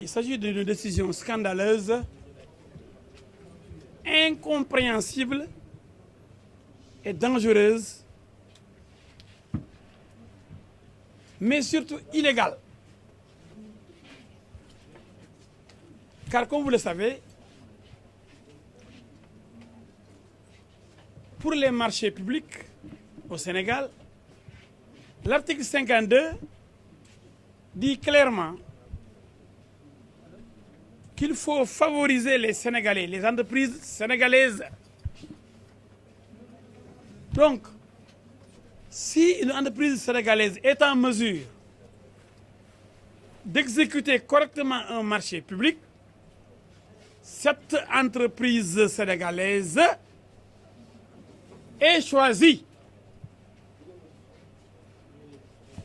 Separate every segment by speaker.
Speaker 1: Il s'agit d'une décision scandaleuse, incompréhensible et dangereuse, mais surtout illégale. Car comme vous le savez, pour les marchés publics au Sénégal, l'article 52 dit clairement qu'il faut favoriser les Sénégalais, les entreprises sénégalaises. Donc, si une entreprise sénégalaise est en mesure d'exécuter correctement un marché public, cette entreprise sénégalaise est choisie.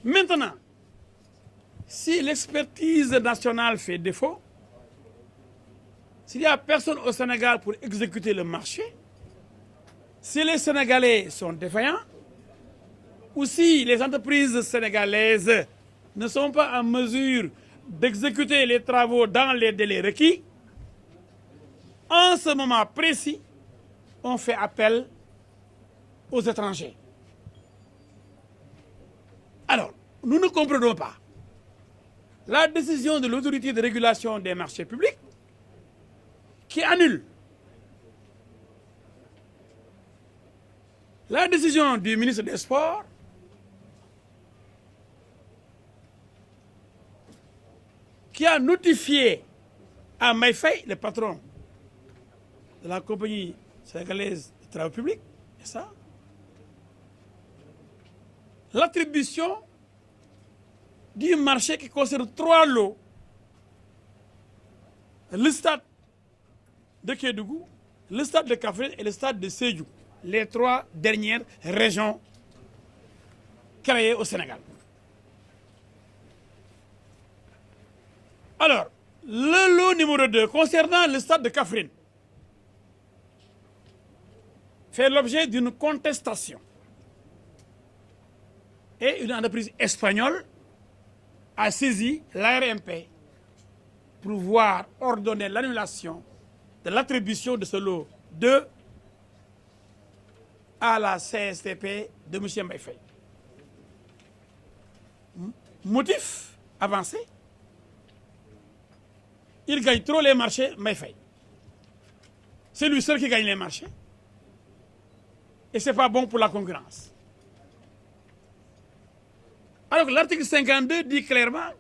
Speaker 1: Maintenant, si l'expertise nationale fait défaut, s'il n'y a personne au Sénégal pour exécuter le marché, si les Sénégalais sont défaillants, ou si les entreprises sénégalaises ne sont pas en mesure d'exécuter les travaux dans les délais requis, en ce moment précis, on fait appel aux étrangers. Alors, nous ne comprenons pas la décision de l'autorité de régulation des marchés publics qui annule la décision du ministre des Sports qui a notifié à Mbaye Faye, le patron de la compagnie sénégalaise de travaux publics, et ça, l'attribution du marché qui concerne 3 lots, le stade de Kédougou, le stade de Kaffrine et le stade de Sédhiou, les 3 dernières régions créées au Sénégal. Alors, le lot numéro 2 concernant le stade de Kaffrine fait l'objet d'une contestation. Et une entreprise espagnole a saisi l'ARMP pour pouvoir ordonner l'annulation de l'attribution de ce lot 2 à la CSTP de M. Mbaye Faye. Motif avancé, il gagne trop les marchés, Mbaye Faye. C'est lui seul qui gagne les marchés. Et ce n'est pas bon pour la concurrence. Alors que l'article 52 dit clairement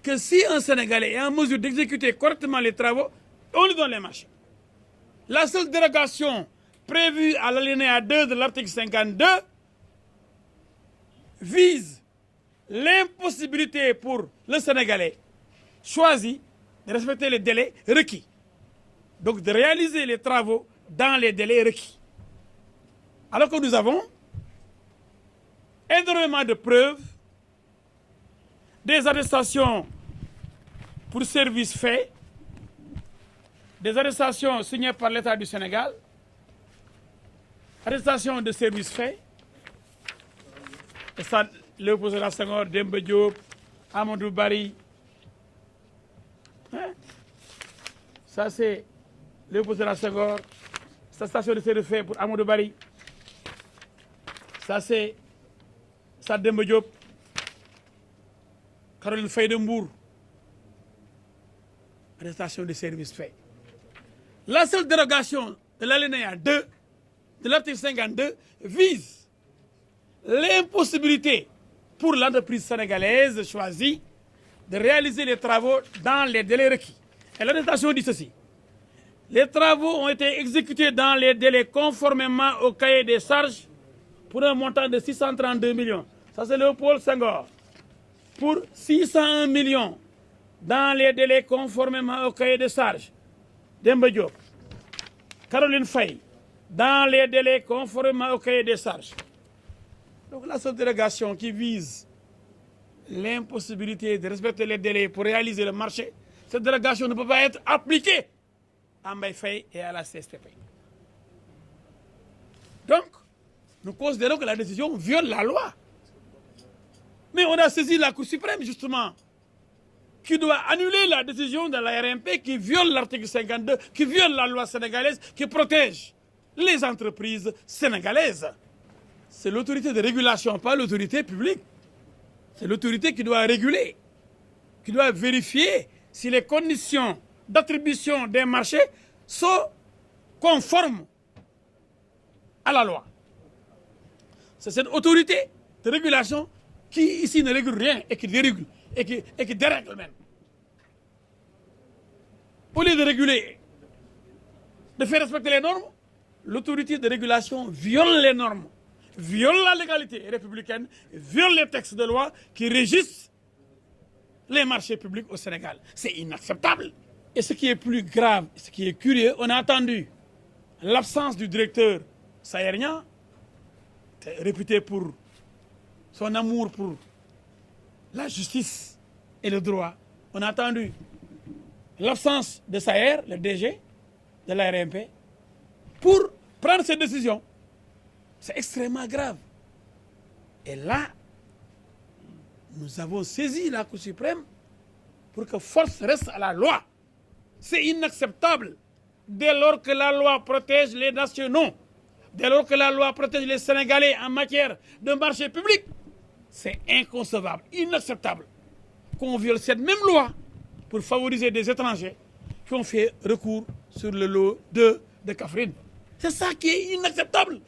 Speaker 1: que si un Sénégalais est en mesure d'exécuter correctement les travaux, on lui donne les marchés. La seule dérogation prévue à l'alinéa 2 de l'article 52 vise l'impossibilité pour le Sénégalais choisi de respecter les délais requis. Donc de réaliser les travaux dans les délais requis. Alors que nous avons énormément de preuves, des attestations pour services faits, des attestations signées par l'État du Sénégal, attestations de services faits, et ça, Léopold Sédar Senghor, Demba Diop, Amadou Barry. Hein? Ça c'est Léopold Sédar Senghor, attestation de services faits pour Amadou Barry. Ça c'est Demba Diop, Caroline Faye de Mbour, attestation de services faits. La seule dérogation de l'alinéa 2 de l'article 52 vise l'impossibilité pour l'entreprise sénégalaise choisie de réaliser les travaux dans les délais requis. Et l'attestation dit ceci. Les travaux ont été exécutés dans les délais conformément au cahier des charges pour un montant de 632 millions. Ça c'est Léopold Senghor. Pour 601 millions dans les délais conformément au cahier des charges. Demba Diop. Caroline Faye. Dans les délais conformément au cahier des charges. Donc la seule délégation qui vise l'impossibilité de respecter les délais pour réaliser le marché, cette délégation ne peut pas être appliquée à Mbaye Faye et à la CSTP. Donc, nous considérons que la décision viole la loi. Mais on a saisi la Cour suprême, justement, qui doit annuler la décision de la RMP qui viole l'article 52, qui viole la loi sénégalaise, qui protège les entreprises sénégalaises. C'est l'autorité de régulation, pas l'autorité publique. C'est l'autorité qui doit réguler, qui doit vérifier si les conditions d'attribution des marchés sont conformes à la loi. C'est cette autorité de régulation qui ici ne régule rien et qui dérègle, et qui dérègle même. Au lieu de réguler, de faire respecter les normes, l'autorité de régulation viole les normes, viole la légalité républicaine, viole les textes de loi qui régissent les marchés publics au Sénégal. C'est inacceptable. Et ce qui est plus grave, ce qui est curieux, on a entendu l'absence du directeur Sayer Niang, réputé pour son amour pour la justice et le droit. On a entendu l'absence de Sayer, le DG de la RMP, pour prendre cette décision. C'est extrêmement grave. Et là, nous avons saisi la Cour suprême pour que force reste à la loi. C'est inacceptable dès lors que la loi protège les nationaux, dès lors que la loi protège les Sénégalais en matière de marché public. C'est inconcevable, inacceptable qu'on viole cette même loi pour favoriser des étrangers qui ont fait recours sur le lot 2 de Kaffrine. C'est ça qui est inacceptable.